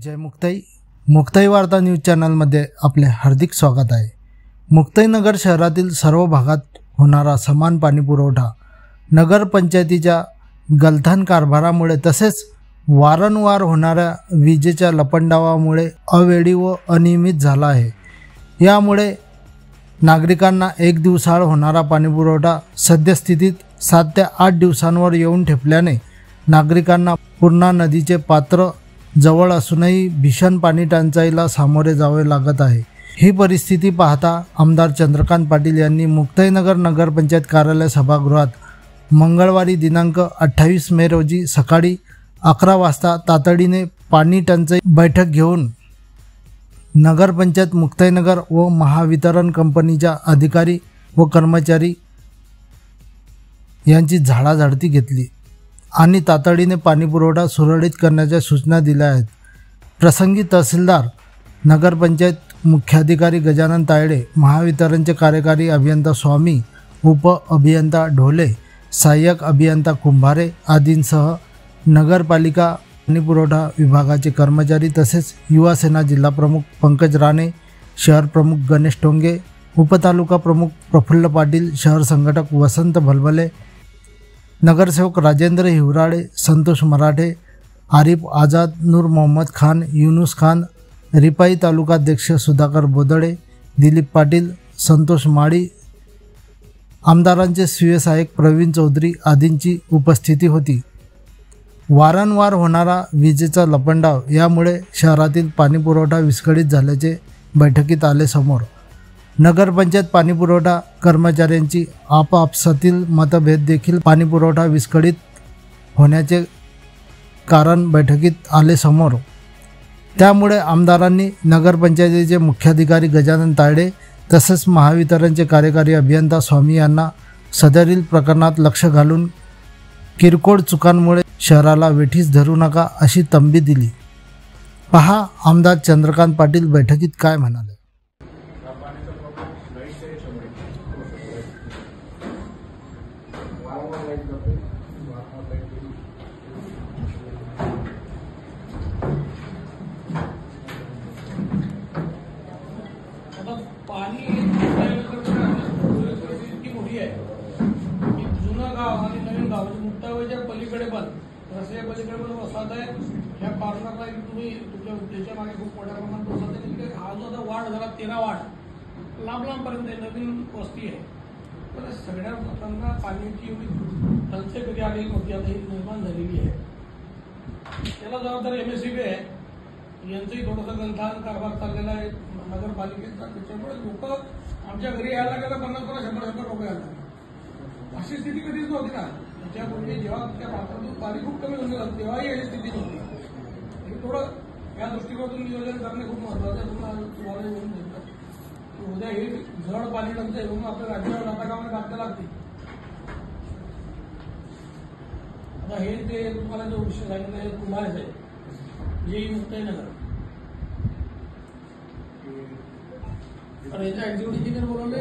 जय मुक्ताई। मुक्ताई वार्ता न्यूज चॅनलमध्ये आपले हार्दिक स्वागत आहे। मुक्ताईनगर शहरातील सर्व भागात होणारा समान पाणी पुरवठा नगर पंचायतीच्या गलथान कारभारामुळे तसेच वारंवार होणाऱ्या विजेच्या लपंडावामुळे अवेळी व अनियमित झाला आहे। यामुळे नागरिकांना एक दिवसाआड होणारा पाणीपुरवठा सद्यस्थितीत 7 ते 8 दिवसांवर येऊन ठेपल्याने नागरिकांना पूर्णा नदीचे पात्र जवळ असूनही भीषण पाणी टंचाईला सामोरे जावे लागत आहे। ही परिस्थिती पाहता आमदार चंद्रकांत पाटील यांनी मुक्ताईनगर नगरपंचायत कार्यालय सभागृहात मंगळवारी दिनांक 28 मे रोजी सकाळी 11 वाजता तातडीने पाणी टंचाई बैठक घेऊन नगरपंचायत मुक्ताईनगर व महावितरण कंपनीच्या अधिकारी व कर्मचारी यांची झाडाझडती घेतली आणि तातडीने पाणीपुरवठा सुरळीत करण्याच्या सूचना दिल्या आहेत। प्रसंगी तहसीलदार, नगरपंचायत मुख्याधिकारी गजानन तायडे, महावितरणचे कार्यकारी अभियंता स्वामी, उप अभियंता ढोले, सहाय्यक अभियंता कुंभारे आदींसह नगरपालिका पाणीपुरवठा विभागाचे कर्मचारी तसेच युवा सेना जिल्हा प्रमुख पंकज राणे, शहर प्रमुख गणेश टोंगे, उपतालुका प्रमुख प्रफुल्ल पाटील, शहर संघटक वसंत भलभले, नगरसेवक राजेंद्र हिवराळे, संतोष मराठे, आरिफ आझाद, नूर मोहम्मद खान, युनुस खान, रिपाई तालुकाध्यक्ष सुधाकर बोदडे, दिलीप पाटील, संतोष माळी, आमदारांचे स्वीय सहाय्यक प्रवीण चौधरी आदींची उपस्थिती होती। वारंवार होणारा विजेचा लपंडाव यामुळे शहरातील पाणीपुरवठा विस्कळीत झाल्याचे बैठकीत आले समोर। नगरपंचायत पाणीपुरवठा कर्मचाऱ्यांची आपापसातील मतभेद देखील पाणीपुरवठा विस्कळीत होण्याचे कारण बैठकीत आले समोर। त्यामुळे आमदारांनी नगरपंचायतीचे मुख्याधिकारी गजानन तायडे तसेच महावितरणचे कार्यकारी अभियंता स्वामी यांना सदरील प्रकरणात लक्ष घालून किरकोळ चुकांमुळे शहराला वेठीस धरू नका अशी तंबी दिली। पहा आमदार चंद्रकांत पाटील बैठकीत काय म्हणाले। पाणी इतकी मोठी आहे की जुनं गाव आणि नवीन गाव मुक्ताईच्या पलीकडे पण रस्त्याच्या पलीकडे पण वसाहत आहे। ह्या कॉर्नरला तुम्ही त्याच्या मागे खूप मोठ्या प्रमाणात वसाहत आहे। तिकडे हा जो आता वाढ झाला 13 वाढ लांब नवीन वस्ती आहे। तर सगळ्या लोकांना पाण्याची एवढी टंचाई कधी आलेली नव्हती, आता ही निर्माण झालेली आहे। त्याला जबाबदार MSCB आहे, यांचंही थोडंसं गलथान कारभार चाललेला आहे नगरपालिकेचा। त्याच्यामुळे लोक आमच्या घरी यायला गेलं 50-100 लोक यायला, अशी स्थिती कधीच नव्हती ना। त्याच्यापूर्वी जेव्हा त्या पात्रातून पाणी खूप कमी होऊन गेलं तेव्हाही अशी स्थिती नव्हती। थोडं या दृष्टिकोनातून नियोजन करणे खूप महत्वाचं आहे। तुम्हाला येऊन देतात उद्या हे जड पाणी टंचाई म्हणून आपल्या राज्यावर नाटकामध्ये बातम्या लागतील। आता हे ते तुम्हाला जो विषय सांगितला हे कुंभारच आहे, जे मुक्ताईनगर याचा एक्झिक्युटिव्ह इंजिनियर बोलवले।